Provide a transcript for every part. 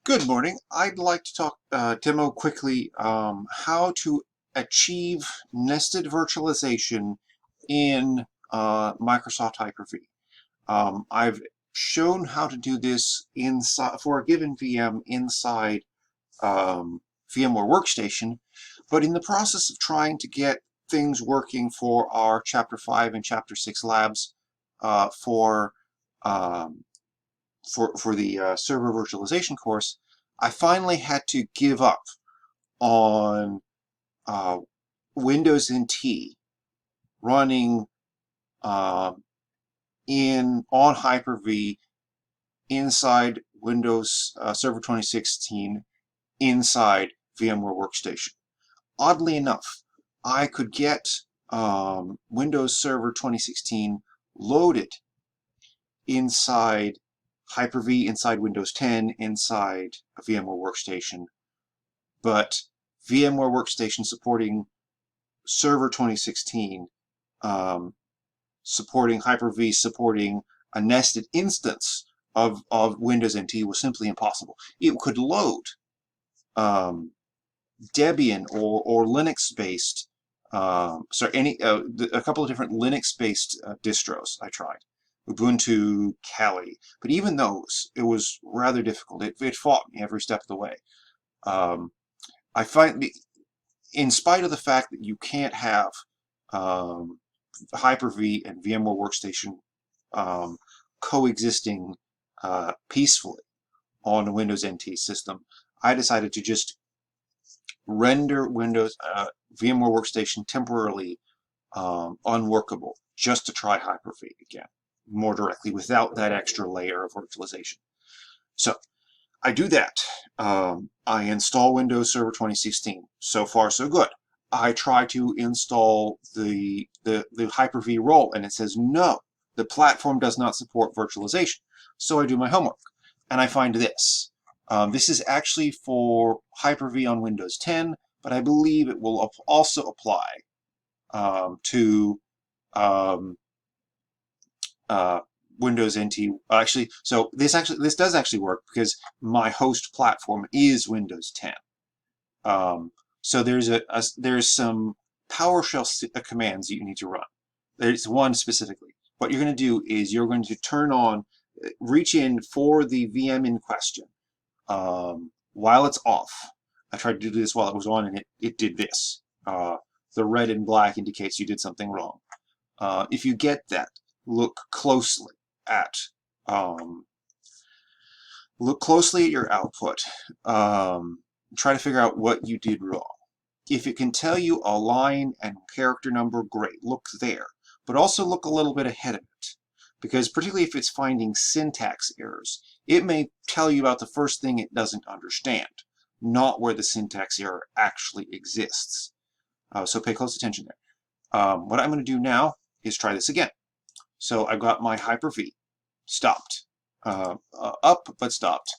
Good morning. I'd like to demo quickly how to achieve nested virtualization in Microsoft Hyper-V. I've shown how to do this inside for a given VM inside VMware Workstation, but in the process of trying to get things working for our Chapter 5 and Chapter 6 labs uh, for um, for the server virtualization course, I finally had to give up on uh, Windows NT running uh, on Hyper-V inside Windows Server 2016 inside VMware Workstation. Oddly enough, I could get Windows Server 2016 loaded inside Hyper-V, inside Windows 10, inside a VMware Workstation, but VMware Workstation supporting Server 2016, supporting Hyper-V, supporting a nested instance of Windows NT was simply impossible. It could load Debian or Linux-based, a couple of different Linux-based distros I tried. Ubuntu, Kali, but even those, it was rather difficult. It fought me every step of the way. I find, in spite of the fact that you can't have Hyper-V and VMware Workstation coexisting peacefully on a Windows NT system, I decided to just render Windows VMware Workstation temporarily unworkable just to try Hyper-V again more directly without that extra layer of virtualization. So I do that. I install Windows Server 2016. So far, so good. I try to install the Hyper-V role, and it says no, the platform does not support virtualization. So I do my homework, and I find this. This is actually for Hyper-V on Windows 10, but I believe it will also apply to Windows NT. So this does actually work because my host platform is Windows 10. So there's some PowerShell commands that you need to run. There's one specifically. What you're going to do is you're going to reach in for the VM in question while it's off. I tried to do this while it was on, and it did this. The red and black indicates you did something wrong. If you get that, look closely at your output. Try to figure out what you did wrong. If it can tell you a line and character number, great, look there. But also look a little bit ahead of it. Because particularly if it's finding syntax errors, it may tell you about the first thing it doesn't understand, not where the syntax error actually exists. So pay close attention there. What I'm going to do now is try this again. So I've got my Hyper-V stopped, up but stopped.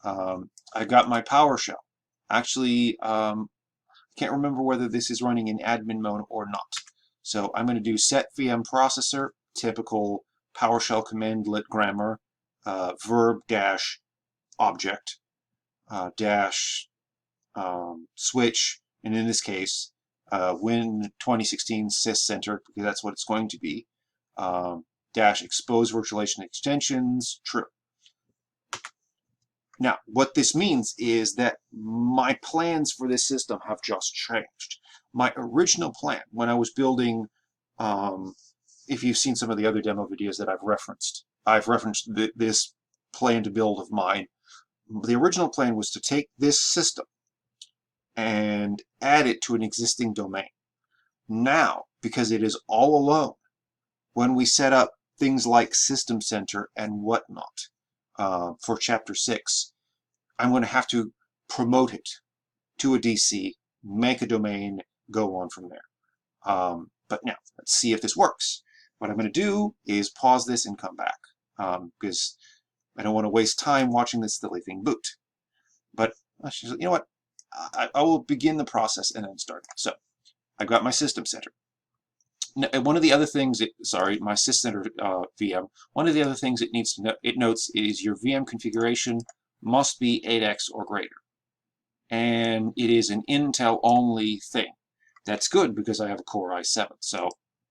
I got my PowerShell. Actually, can't remember whether this is running in admin mode or not. So I'm going to do set VM processor, typical PowerShell commandlet grammar, verb dash object dash switch, and in this case, Win 2016 syscenter, because that's what it's going to be, dash expose virtualization extensions, true. Now, what this means is that my plans for this system have just changed. My original plan, when I was building, if you've seen some of the other demo videos that I've referenced this plan to build of mine. The original plan was to take this system and add it to an existing domain. Now, because it is all alone, when we set up things like System Center and whatnot for Chapter 6, I'm going to have to promote it to a DC, make a domain, go on from there. But now, let's see if this works. What I'm going to do is pause this and come back, because I don't want to waste time watching this silly thing boot. But you know what? I will begin the process and then start. So I've got my System Center. Now, one of the other things, my System Center VM, one of the other things it notes is your VM configuration, must be 8x or greater. And it is an Intel only thing. That's good because I have a Core i7, so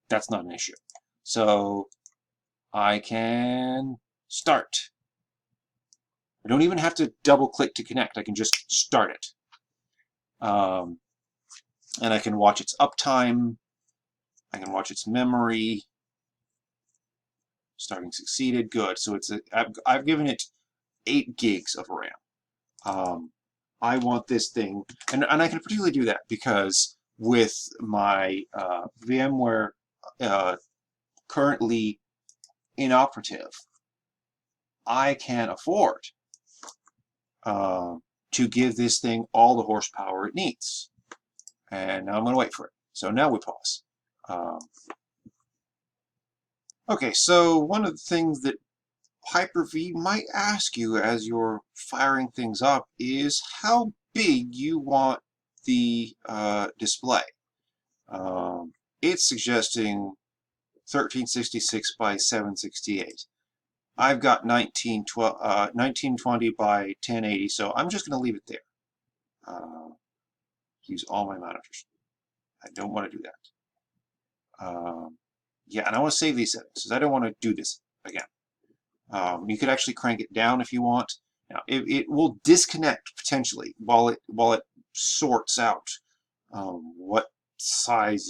that's not an issue. So I can start. I don't even have to double click to connect. I can just start it. And I can watch its uptime. I can watch its memory. Starting succeeded, good. So I've given it 8 gigs of RAM. I want this thing, and I can particularly do that because with my VMware currently inoperative, I can afford to give this thing all the horsepower it needs. And now I'm going to wait for it. So now we pause. Okay, so one of the things that Hyper-V might ask you as you're firing things up is how big you want the display. It's suggesting 1366 by 768. I've got 1920 by 1080, so I'm just going to leave it there. Use all my monitors. I don't want to do that. Yeah, and I want to save these settings because I don't want to do this again. You could actually crank it down if you want. Now, it will disconnect potentially while it sorts out what size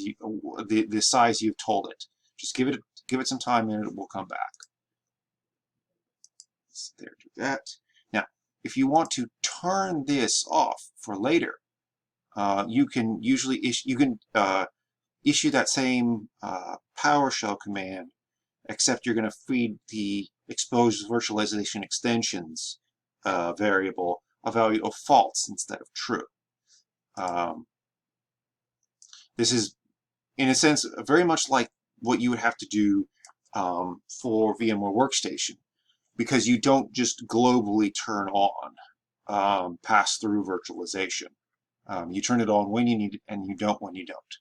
the size you've told it. Just give it some time and it will come back. So there, do that. Now, if you want to turn this off for later, you can usually issue that same PowerShell command, except you're going to feed the exposed virtualization extensions variable a value of false instead of true. This is, in a sense, very much like what you would have to do for VMware Workstation, because you don't just globally turn on pass-through virtualization. You turn it on when you need it, and you don't when you don't.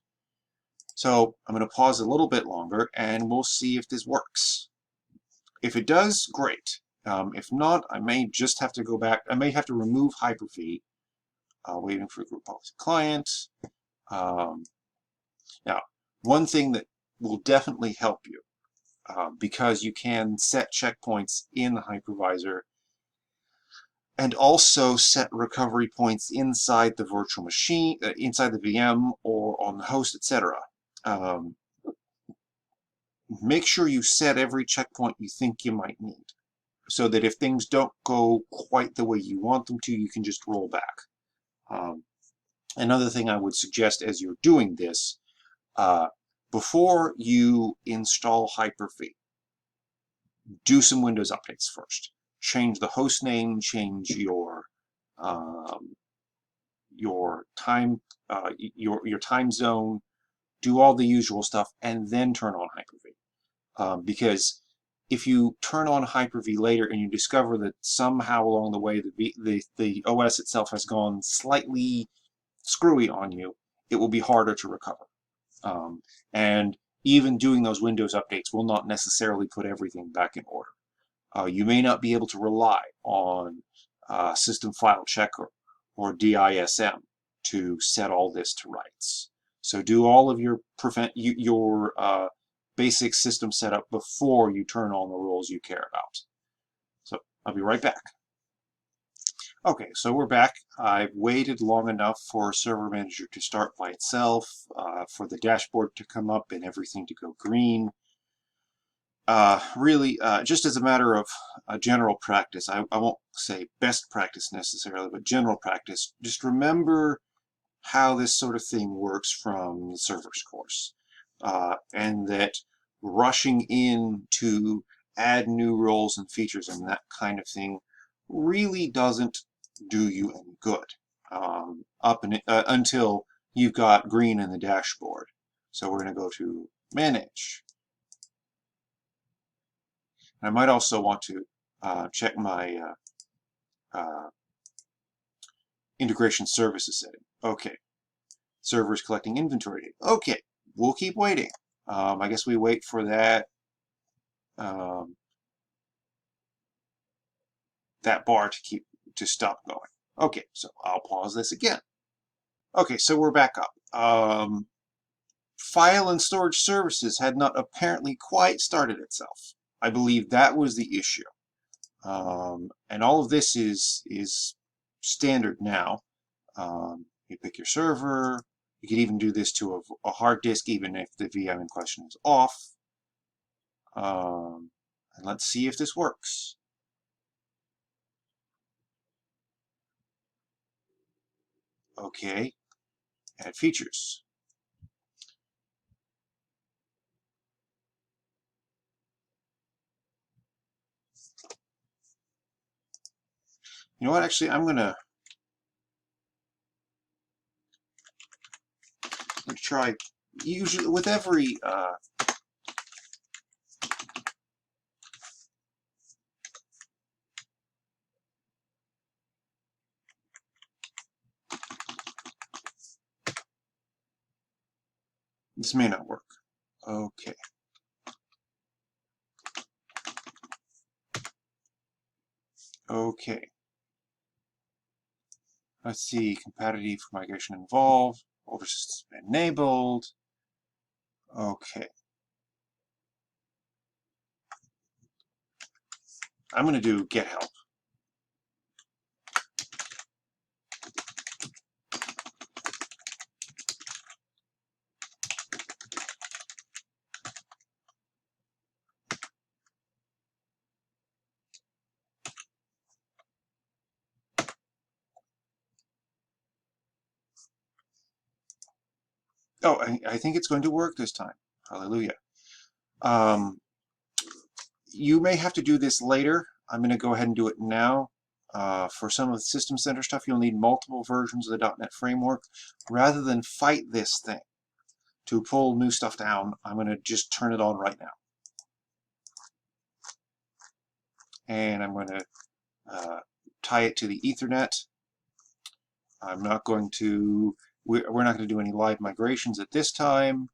So I'm going to pause a little bit longer, and we'll see if this works. If it does, great. If not, I may just have to go back. I may have to remove Hyper-V. Waiting for group policy client. Now, one thing that will definitely help you, because you can set checkpoints in the hypervisor and also set recovery points inside the virtual machine, inside the VM or on the host, etc. Make sure you set every checkpoint you think you might need, so that if things don't go quite the way you want them to, you can just roll back. Another thing I would suggest as you're doing this, before you install Hyper-V, do some Windows updates first. Change the host name, change your time zone, do all the usual stuff, and then turn on Hyper-V. Because if you turn on Hyper-V later and you discover that somehow along the way the OS itself has gone slightly screwy on you, it will be harder to recover. And even doing those Windows updates will not necessarily put everything back in order. You may not be able to rely on System File Checker or DISM to set all this to rights. So do all of your basic system setup before you turn on the rules you care about. So I'll be right back. Okay, so we're back. I've waited long enough for Server Manager to start by itself, for the dashboard to come up and everything to go green. Really, just as a matter of general practice, I won't say best practice necessarily, but general practice, just remember how this sort of thing works from the servers course. And that rushing in to add new roles and features and that kind of thing really doesn't do you any good until you've got green in the dashboard. So we're going to go to Manage. And I might also want to check my integration services setting. Okay, server is collecting inventory data. Okay, we'll keep waiting. I guess we wait for that that bar to keep to stop going. Okay, so I'll pause this again. Okay, so we're back up. File and storage services had not apparently quite started itself. I believe that was the issue. And all of this is standard now. You pick your server. You could even do this to a hard disk, even if the VM in question is off. And let's see if this works. Okay, add features. You know what, actually, I'm gonna try, usually with every this may not work. Okay. Okay. Let's see, compatibility for migration involved, older systems enabled. Okay. I'm going to do get help. Oh, I think it's going to work this time. Hallelujah. You may have to do this later. I'm going to go ahead and do it now. For some of the System Center stuff, you'll need multiple versions of the .NET framework. Rather than fight this thing to pull new stuff down, I'm going to just turn it on right now. And I'm going to tie it to the Ethernet. I'm not going to, we're not going to do any live migrations at this time.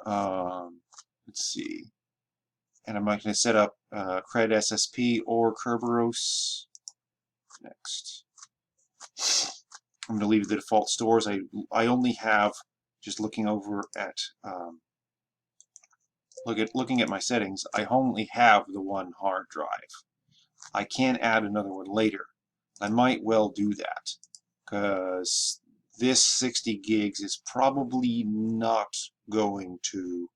Let's see. And I'm not going to set up CRED SSP or Kerberos. Next. I'm going to leave the default stores. I only have, just looking over at, looking at my settings, I only have the one hard drive. I can add another one later. I might well do that, because this 60 gigs is probably not going to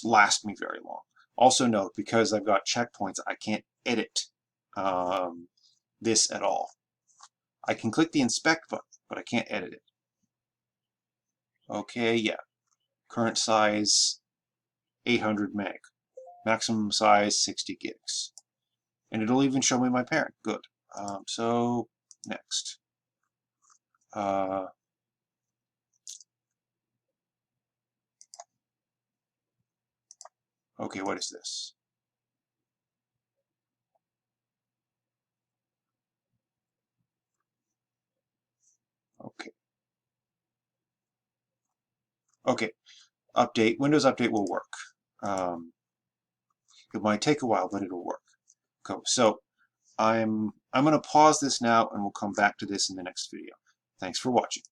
last me very long. Also note, because I've got checkpoints, I can't edit this at all. I can click the inspect button, but I can't edit it. Okay, yeah. Current size 800 meg. Maximum size 60 gigs. And it'll even show me my parent. Good. So, next. Okay, what is this? Okay. Okay. Update. Windows Update will work. It might take a while, but it'll work. Cool. So, I'm going to pause this now, and we'll come back to this in the next video. Thanks for watching.